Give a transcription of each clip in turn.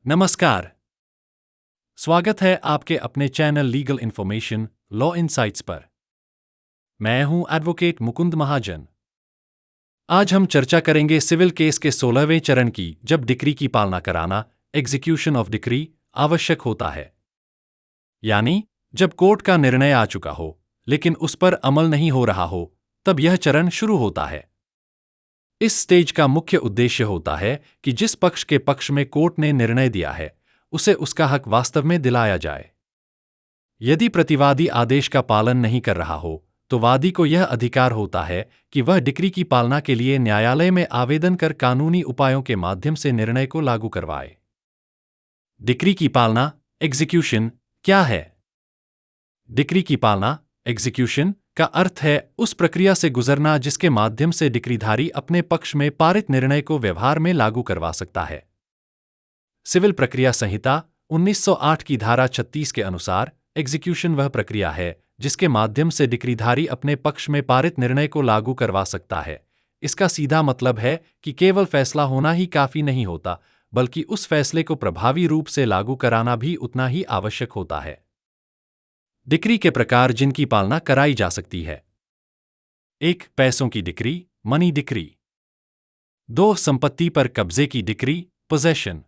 नमस्कार। स्वागत है आपके अपने channel legal information law insights पर। मैं हूं एडवोकेट मुकुंद महाजन। आज हम चर्चा करेंगे सिविल केस के 16वें चरण की, जब डिक्री की पालना कराना, एग्जीक्यूशन ऑफ डिक्री, आवश्यक होता है। यानी जब कोर्ट का निर्णय आ चुका हो लेकिन उस पर अमल नहीं हो रहा हो, तब यह चरण शुरू होता है। इस स्टेज का मुख्य उद्देश्य होता है कि जिस पक्ष के पक्ष में कोर्ट ने निर्णय दिया है उसे उसका हक वास्तव में दिलाया जाए। यदि प्रतिवादी आदेश का पालन नहीं कर रहा हो तो वादी को यह अधिकार होता है कि वह डिक्री की पालना के लिए न्यायालय में आवेदन कर कानूनी उपायों के माध्यम से निर्णय को लागू करवाए। डिक्री की पालना, एग्जीक्यूशन, क्या है? डिक्री की पालना, एग्जीक्यूशन का अर्थ है उस प्रक्रिया से गुजरना जिसके माध्यम से डिक्रीधारी अपने पक्ष में पारित निर्णय को व्यवहार में लागू करवा सकता है। सिविल प्रक्रिया संहिता 1908 की धारा 36 के अनुसार एग्जीक्यूशन वह प्रक्रिया है जिसके माध्यम से डिक्रीधारी अपने पक्ष में पारित निर्णय को लागू करवा सकता है। इसका सीधा मतलब है कि केवल फैसला होना ही काफी नहीं होता, बल्कि उस फैसले को प्रभावी रूप से लागू कराना भी उतना ही आवश्यक होता है। डिक्री के प्रकार जिनकी पालना कराई जा सकती है। 1. पैसों की डिक्री, मनी डिक्री। 2. संपत्ति पर कब्जे की डिक्री, पोजेशन।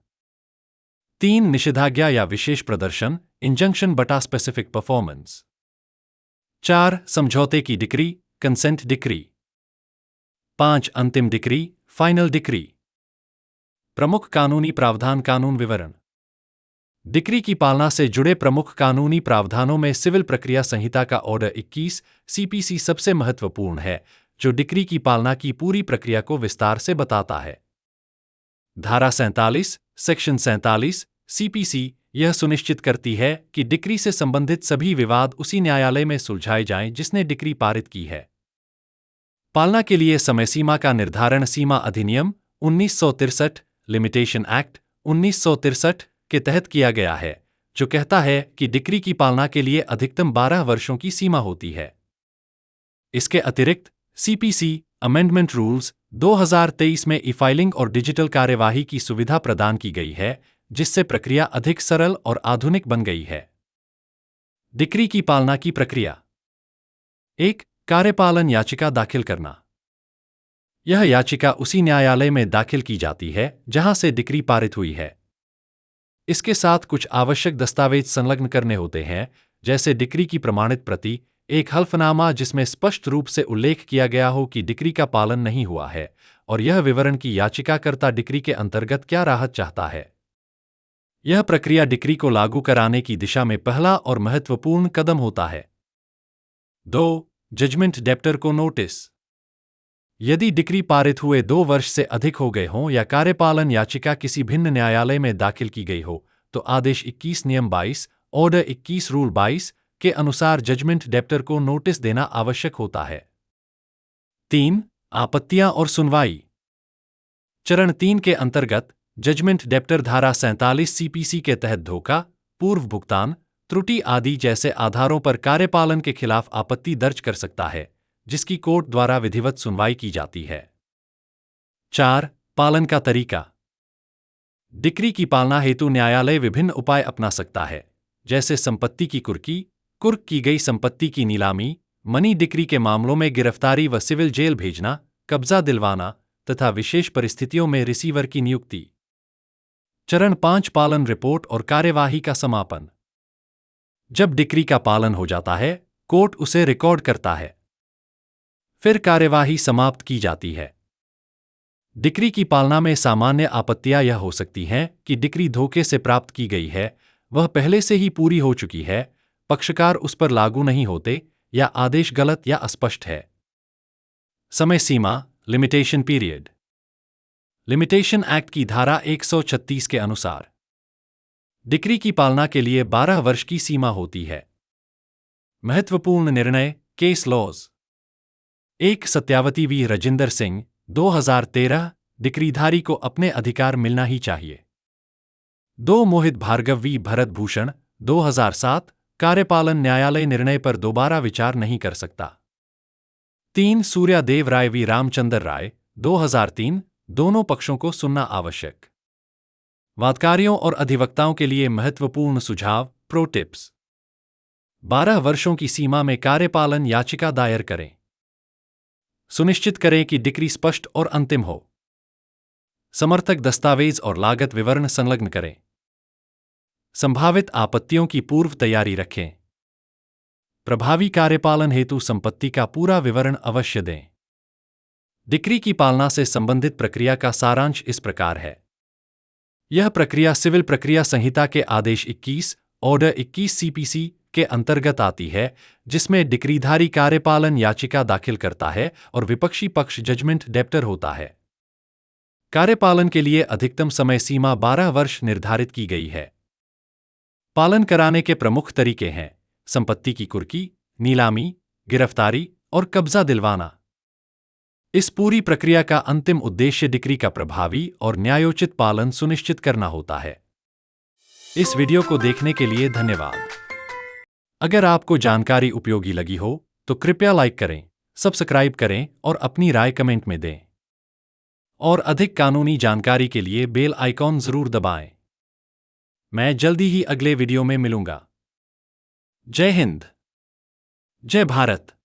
3. निषेधाज्ञा या विशेष प्रदर्शन, इंजंक्शन बटा स्पेसिफिक परफॉर्मेंस। 4. समझौते की डिक्री, कंसेंट डिक्री। 5. अंतिम डिक्री, फाइनल डिक्री। प्रमुख कानूनी प्रावधान, कानून विवरण। डिक्री की पालना से जुड़े प्रमुख कानूनी प्रावधानों में सिविल प्रक्रिया संहिता का ऑर्डर 21 सीपीसी सबसे महत्वपूर्ण है, जो डिक्री की पालना की पूरी प्रक्रिया को विस्तार से बताता है। धारा 47 सेक्शन 47 सीपीसी यह सुनिश्चित करती है कि डिक्री से संबंधित सभी विवाद उसी न्यायालय में सुलझाए जाएं जिसने डिक्री पारित की है। पालना के लिए समय सीमा का निर्धारण सीमा अधिनियम 1963 लिमिटेशन एक्ट 1963 के तहत किया गया है, जो कहता है कि डिक्री की पालना के लिए अधिकतम 12 वर्षों की सीमा होती है। इसके अतिरिक्त सीपीसी अमेंडमेंट रूल्स 2023 में ई-फाइलिंग और डिजिटल कार्यवाही की सुविधा प्रदान की गई है, जिससे प्रक्रिया अधिक सरल और आधुनिक बन गई है। डिक्री की पालना की प्रक्रिया। 1. कार्यपालन याचिका दाखिल करना। यह याचिका उसी न्यायालय में दाखिल की जाती है जहां से डिक्री पारित हुई है। इसके साथ कुछ आवश्यक दस्तावेज संलग्न करने होते हैं, जैसे डिक्री की प्रमाणित प्रति, एक हल्फनामा जिसमें स्पष्ट रूप से उल्लेख किया गया हो कि डिक्री का पालन नहीं हुआ है, और यह विवरण कि याचिकाकर्ता डिक्री के अंतर्गत क्या राहत चाहता है। यह प्रक्रिया डिक्री को लागू कराने की दिशा में पहला और महत्वपूर्ण कदम होता है। 2. जजमेंट डेप्टर को नोटिस। यदि डिक्री पारित हुए 2 वर्ष से अधिक हो गए हों या कार्यपालन याचिका किसी भिन्न न्यायालय में दाखिल की गई हो, तो आदेश 21 नियम 22 ऑर्डर 21 रूल 22 के अनुसार जजमेंट डेप्टर को नोटिस देना आवश्यक होता है। 3. आपत्तियां और सुनवाई। चरण 3 के अंतर्गत जजमेंट डेप्टर धारा 47 सीपीसी के तहत धोखा, पूर्व भुगतान, त्रुटि आदि जैसे आधारों पर कार्यपालन के खिलाफ आपत्ति दर्ज कर सकता है, जिसकी कोर्ट द्वारा विधिवत सुनवाई की जाती है। 4. पालन का तरीका। डिक्री की पालना हेतु न्यायालय विभिन्न उपाय अपना सकता है, जैसे संपत्ति की कुर्क की गई संपत्ति की नीलामी, मनी डिक्री के मामलों में गिरफ्तारी व सिविल जेल भेजना, कब्जा दिलवाना तथा विशेष परिस्थितियों में रिसीवर की नियुक्ति। चरण 5 पालन रिपोर्ट और कार्यवाही का समापन। जब डिक्री का पालन हो जाता है, कोर्ट उसे रिकॉर्ड करता है। फिर कार्यवाही समाप्त की जाती है। डिक्री की पालना में सामान्य आपत्तियां यह हो सकती हैं कि डिक्री धोखे से प्राप्त की गई है, वह पहले से ही पूरी हो चुकी है, पक्षकार उस पर लागू नहीं होते, या आदेश गलत या अस्पष्ट है। समय सीमा, लिमिटेशन पीरियड। लिमिटेशन एक्ट की धारा 136 के अनुसार डिक्री की पालना के लिए 12 वर्ष की सीमा होती है। महत्वपूर्ण निर्णय, case laws. 1. Satyavati v Rajinder Singh 2013 डिक्रीधारी को अपने अधिकार मिलना ही चाहिए। 2. मोहित भार्गव वी भरत भूषण 2007 कार्यपालन न्यायालय निर्णय पर दोबारा विचार नहीं कर सकता। 3. सूर्या देव राय वी रामचंद्र राय 2003 दोनों पक्षों को सुनना आवश्यक। वादकारियों और अधिवक्ताओं के लिए महत्वपूर्ण सुझाव प्रो टिप्स। 12 वर्षों की सीमा में कार्यपालन याचिका दायर करें। सुनिश्चित करें कि डिक्री स्पष्ट और अंतिम हो। समर्थक दस्तावेज और लागत विवरण संलग्न करें। संभावित आपत्तियों की पूर्व तैयारी रखें। प्रभावी कार्यपालन हेतु संपत्ति का पूरा विवरण अवश्य दें। डिक्री की पालना से संबंधित प्रक्रिया का सारांश इस प्रकार है। यह प्रक्रिया सिविल प्रक्रिया संहिता के आदेश 21 ऑर्डर 21 सीपीसी के अंतर्गत आती है, जिसमें डिक्रीधारी कार्यपालन याचिका दाखिल करता है और विपक्षी पक्ष जजमेंट डेप्टर होता है। कार्यपालन के लिए अधिकतम समय सीमा 12 वर्ष निर्धारित की गई है। पालन कराने के प्रमुख तरीके हैं संपत्ति की कुर्की, नीलामी, गिरफ्तारी और कब्जा दिलवाना। इस पूरी प्रक्रिया का अंतिम उद्देश्य डिक्री का प्रभावी और न्यायोचित पालन सुनिश्चित करना होता है। इस वीडियो को देखने के लिए धन्यवाद। अगर आपको जानकारी उपयोगी लगी हो तो कृपया लाइक करें, सब्सक्राइब करें और अपनी राय कमेंट में दें। और अधिक कानूनी जानकारी के लिए बेल आइकॉन जरूर दबाएं। मैं जल्दी ही अगले वीडियो में मिलूंगा। जय हिंद, जय भारत।